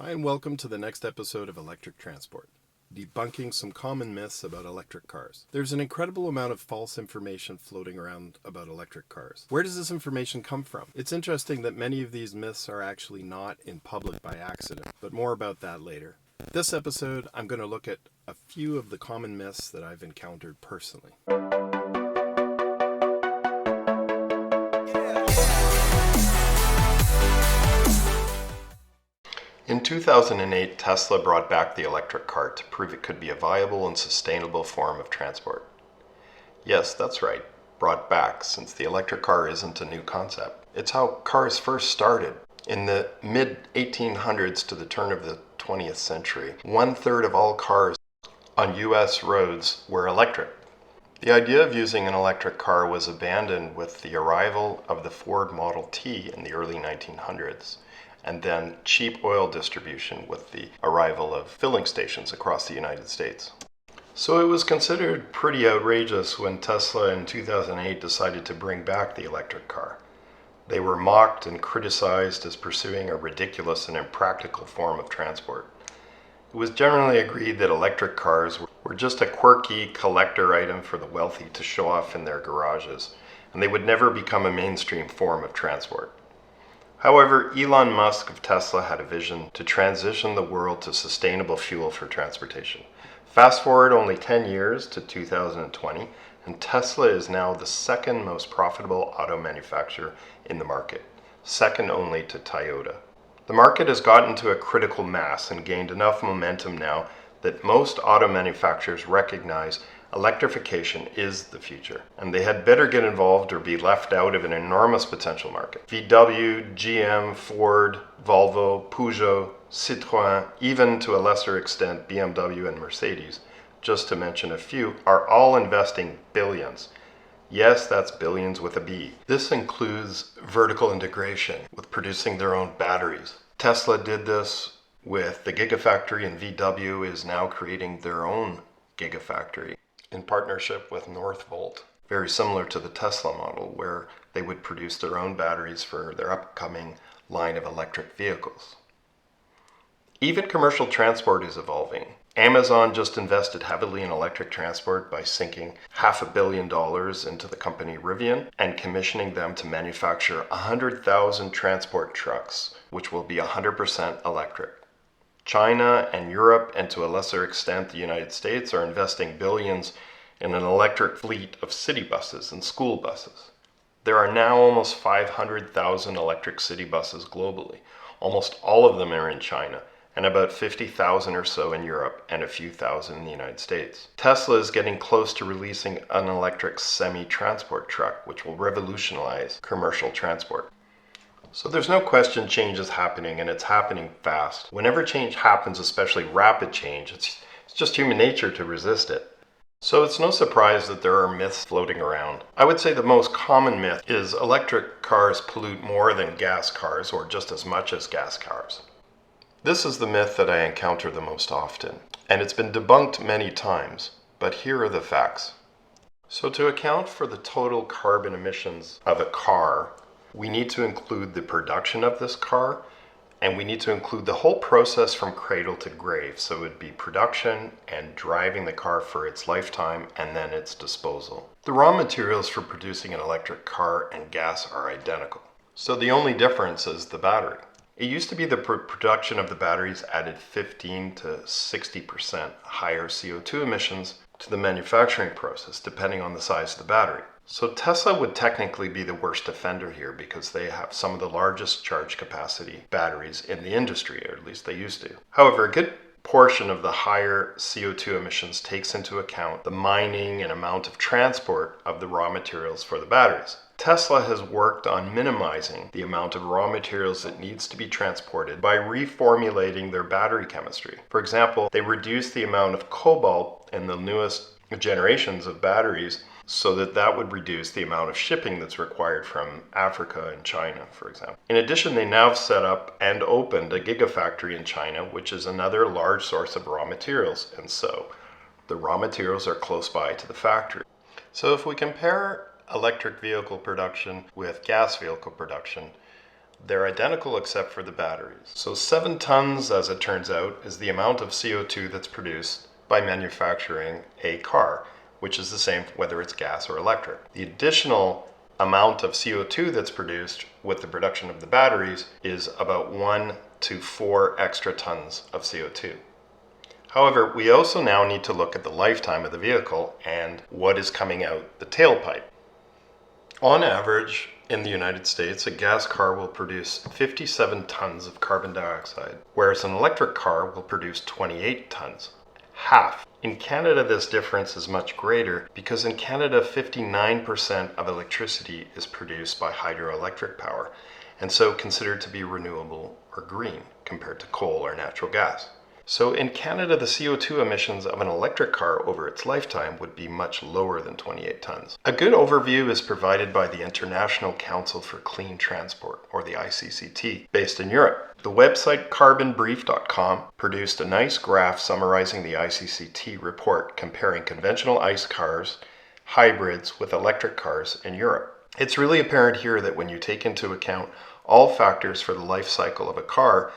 Hi, and welcome to the next episode of Electric Transport, debunking some common myths about electric cars. There's an incredible amount of false information floating around about electric cars. Where does this information come from? It's interesting that many of these myths are actually not in public by accident, but more about that later. This episode, I'm going to look at a few of the common myths that I've encountered personally. In 2008, Tesla brought back the electric car to prove it could be a viable and sustainable form of transport. Yes, that's right, brought back, since the electric car isn't a new concept. It's how cars first started. In the mid-1800s to the turn of the 20th century, 1/3 of all cars on US roads were electric. The idea of using an electric car was abandoned with the arrival of the Ford Model T in the early 1900s. And then cheap oil distribution with the arrival of filling stations across the United States. So it was considered pretty outrageous when Tesla in 2008 decided to bring back the electric car. They were mocked and criticized as pursuing a ridiculous and impractical form of transport. It was generally agreed that electric cars were just a quirky collector item for the wealthy to show off in their garages, and they would never become a mainstream form of transport. However, Elon Musk of Tesla had a vision to transition the world to sustainable fuel for transportation. Fast forward only 10 years to 2020, and Tesla is now the second most profitable auto manufacturer in the market, second only to Toyota. The market has gotten to a critical mass and gained enough momentum now that most auto manufacturers recognize electrification is the future, and they had better get involved or be left out of an enormous potential market. VW, GM, Ford, Volvo, Peugeot, Citroën, even to a lesser extent BMW and Mercedes, just to mention a few, are all investing billions. Yes, that's billions with a B. This includes vertical integration with producing their own batteries. Tesla did this with the Gigafactory, and VW is now creating their own Gigafactory in partnership with Northvolt, very similar to the Tesla model, where they would produce their own batteries for their upcoming line of electric vehicles. Even commercial transport is evolving. Amazon just invested heavily in electric transport by sinking $500 million into the company Rivian and commissioning them to manufacture 100,000 transport trucks, which will be 100% electric. China and Europe, and to a lesser extent the United States, are investing billions in an electric fleet of city buses and school buses. There are now almost 500,000 electric city buses globally. Almost all of them are in China, and about 50,000 or so in Europe, and a few thousand in the United States. Tesla is getting close to releasing an electric semi-transport truck, which will revolutionize commercial transport. So there's no question change is happening, and it's happening fast. Whenever change happens, especially rapid change, it's just human nature to resist it. So it's no surprise that there are myths floating around. I would say the most common myth is electric cars pollute more than gas cars, or just as much as gas cars. This is the myth that I encounter the most often, and it's been debunked many times, but here are the facts. So to account for the total carbon emissions of a car, we need to include the production of this car, and we need to include the whole process from cradle to grave. So it would be production and driving the car for its lifetime and then its disposal. The raw materials for producing an electric car and gas are identical. So the only difference is the battery. It used to be the production of the batteries added 15 to 60% higher CO2 emissions to the manufacturing process, depending on the size of the battery. So Tesla would technically be the worst offender here because they have some of the largest charge capacity batteries in the industry, or at least they used to. However, a good portion of the higher CO2 emissions takes into account the mining and amount of transport of the raw materials for the batteries. Tesla has worked on minimizing the amount of raw materials that needs to be transported by reformulating their battery chemistry. For example, they reduced the amount of cobalt in the newest generations of batteries so that would reduce the amount of shipping that's required from Africa and China, for example. In addition, they now have set up and opened a gigafactory in China, which is another large source of raw materials, and so the raw materials are close by to the factory. So if we compare electric vehicle production with gas vehicle production, They're identical except for the batteries. So 7 tons, as it turns out, is the amount of CO2 that's produced by manufacturing a car, which is the same whether it's gas or electric. The additional amount of CO2 that's produced with the production of the batteries is about 1 to 4 extra tons of CO2. However, we also now need to look at the lifetime of the vehicle and what is coming out the tailpipe. On average, in the United States, a gas car will produce 57 tons of carbon dioxide, whereas an electric car will produce 28 tons, half. In Canada, this difference is much greater because in Canada, 59% of electricity is produced by hydroelectric power, and so considered to be renewable or green compared to coal or natural gas. So in Canada, the CO2 emissions of an electric car over its lifetime would be much lower than 28 tons. A good overview is provided by the International Council for Clean Transport, or the ICCT, based in Europe. The website carbonbrief.com produced a nice graph summarizing the ICCT report comparing conventional ICE cars, hybrids with electric cars in Europe. It's really apparent here that when you take into account all factors for the life cycle of a car,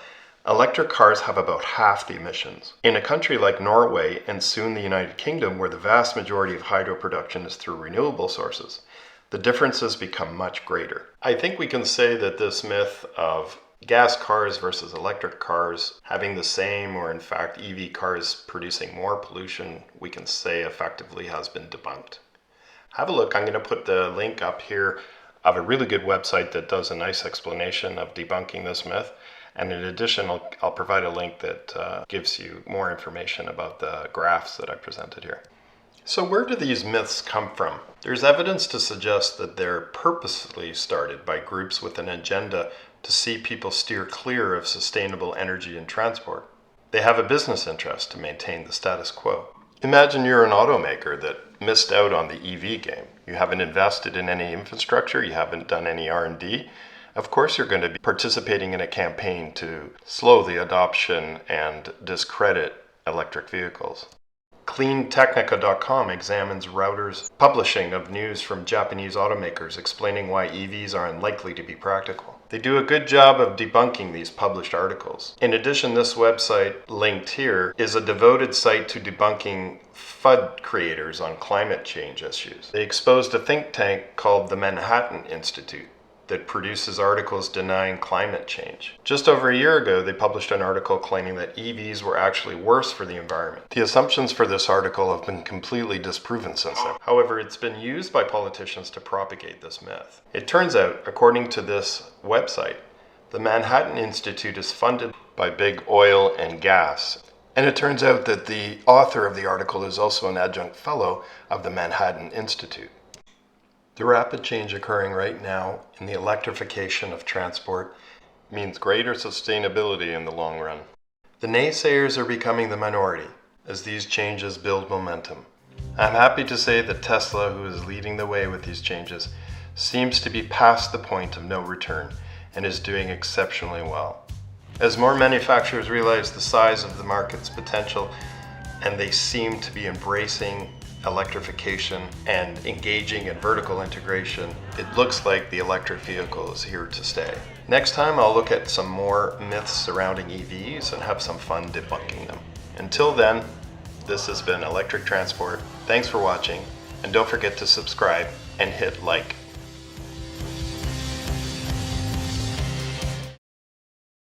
electric cars have about half the emissions. In a country like Norway and soon the United Kingdom, where the vast majority of hydro production is through renewable sources, the differences become much greater. I think we can say that this myth of gas cars versus electric cars having the same, or in fact EV cars producing more pollution, we can say effectively has been debunked. Have a look. I'm going to put the link up here of a really good website that does a nice explanation of debunking this myth. And in addition, I'll provide a link that gives you more information about the graphs that I presented here. So where do these myths come from? There's evidence to suggest that they're purposely started by groups with an agenda to see people steer clear of sustainable energy and transport. They have a business interest to maintain the status quo. Imagine you're an automaker that missed out on the EV game. You haven't invested in any infrastructure, you haven't done any R&D. Of course you're going to be participating in a campaign to slow the adoption and discredit electric vehicles. CleanTechnica.com examines Router's publishing of news from Japanese automakers explaining why EVs are unlikely to be practical. They do a good job of debunking these published articles. In addition, this website, linked here, is a devoted site to debunking FUD creators on climate change issues. They exposed a think tank called the Manhattan Institute that produces articles denying climate change. Just over a year ago, they published an article claiming that EVs were actually worse for the environment. The assumptions for this article have been completely disproven since then. However, it's been used by politicians to propagate this myth. It turns out, according to this website, the Manhattan Institute is funded by big oil and gas. And it turns out that the author of the article is also an adjunct fellow of the Manhattan Institute. The rapid change occurring right now in the electrification of transport means greater sustainability in the long run. The naysayers are becoming the minority as these changes build momentum. I'm happy to say that Tesla, who is leading the way with these changes, seems to be past the point of no return and is doing exceptionally well. As more manufacturers realize the size of the market's potential and they seem to be embracing electrification and engaging in vertical integration, it looks like the electric vehicle is here to stay. Next time I'll look at some more myths surrounding EVs and have some fun debunking them. Until then, this has been Electric Transport. Thanks for watching, and don't forget to subscribe and hit like.